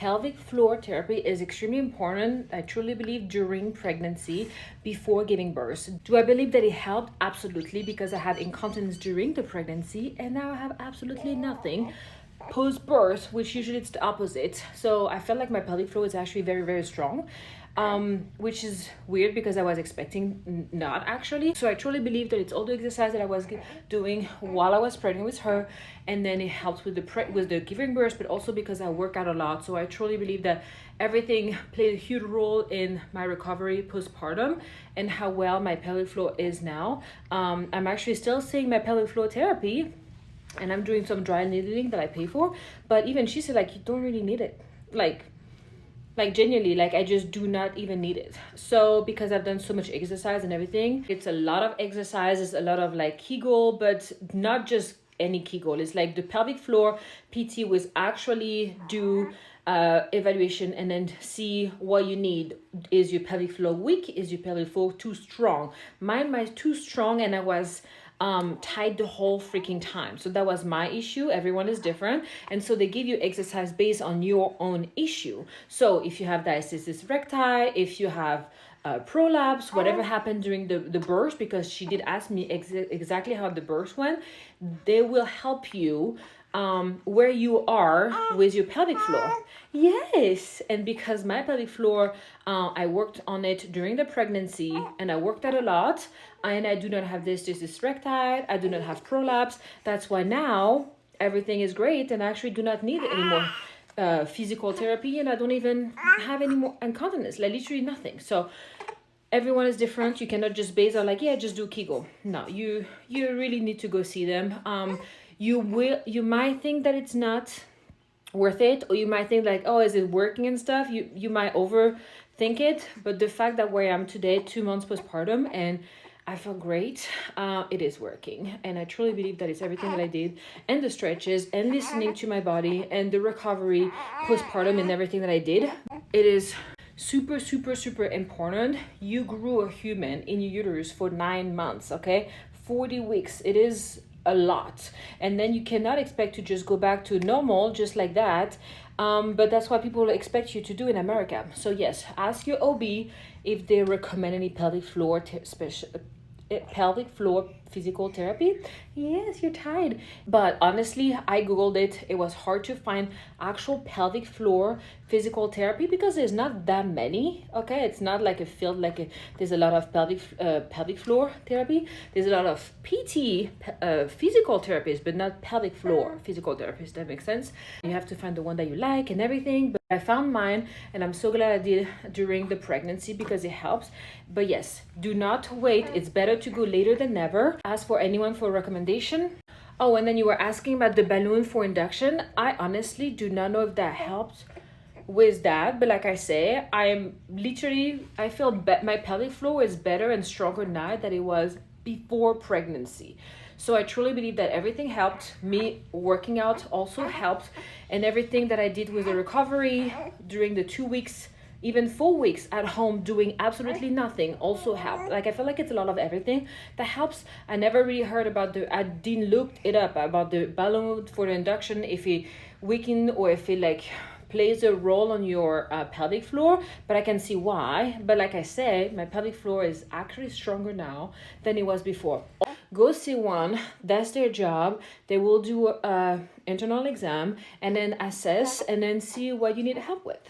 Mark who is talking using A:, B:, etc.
A: Pelvic floor therapy is extremely important, I truly believe, during pregnancy, before giving birth. Do I believe that it helped? Absolutely, because I had incontinence during the pregnancy and now I have absolutely nothing post-birth, which usually it's the opposite. So I felt like my pelvic floor is actually very, very strong, which is weird because I was expecting not actually. So I truly believe that it's all the exercise that I was doing while I was pregnant with her, and then it helps with the giving birth, but also because I work out a lot. So I truly believe that everything played a huge role in my recovery postpartum and how well my pelvic floor is now. I'm actually still seeing my pelvic floor therapy, and I'm doing some dry needling that I pay for. But even she said, like, you don't really need it. Like genuinely, like I just do not even need it. So because I've done so much exercise and everything, it's a lot of exercises, a lot of like Kegel, but not just any Kegel. It's like the pelvic floor PT was actually do evaluation and then see what you need. Is your pelvic floor weak? Is your pelvic floor too strong? Mine was too strong and I was tied the whole freaking time. So that was my issue. Everyone is different. And so they give you exercise based on your own issue. So if you have diastasis recti, if you have prolapse, whatever happened during the birth, because she did ask me exactly how the birth went, they will help you where you are with your pelvic floor. Yes. And because my pelvic floor, I worked on it during the pregnancy and I worked out a lot, and I do not have this recti, I do not have prolapse. That's why now everything is great and I actually do not need any more physical therapy, and I don't even have any more incontinence, like literally nothing. So everyone is different. You cannot just base on like, yeah, just do Kegel. No, you really need to go see them. You might think that it's not worth it, or you might think like, oh, is it working and stuff. You might overthink it, but the fact that where I am today, 2 months postpartum, and I feel great, it is working. And I truly believe that it's everything that I did, and the stretches and listening to my body and the recovery postpartum and everything that I did. It is super, super, super important. You grew a human in your uterus for 9 months, okay? 40 weeks. It is a lot. And then you cannot expect to just go back to normal just like that. But that's what people expect you to do in America. So yes, ask your OB if they recommend any pelvic floor physical therapy. Yes, you're tired. But honestly, I googled it. It was hard to find actual pelvic floor physical therapy because there's not that many. Okay, it's not like a field there's a lot of pelvic floor therapy. There's a lot of PT physical therapists, but not pelvic floor physical therapists. That makes sense. You have to find the one that you like and everything. But I found mine, and I'm so glad I did during the pregnancy because it helps. But yes, do not wait. It's better to go later than never. Ask for anyone for a recommendation. Oh, and then you were asking about the balloon for induction. I honestly do not know if that helped with that, but like I say, I feel my pelvic floor is better and stronger now than it was before pregnancy. So I truly believe that everything helped. Me working out also helped, and everything that I did with the recovery during the 2 weeks, even 4 weeks at home doing absolutely nothing also helped. Like I feel like it's a lot of everything that helps. I never really heard about I didn't look it up about the balloon for the induction, if it weakened or if it like plays a role on your pelvic floor, but I can see why. But like I said, my pelvic floor is actually stronger now than it was before. Go see one. That's their job. They will do a internal exam and then assess and then see what you need help with.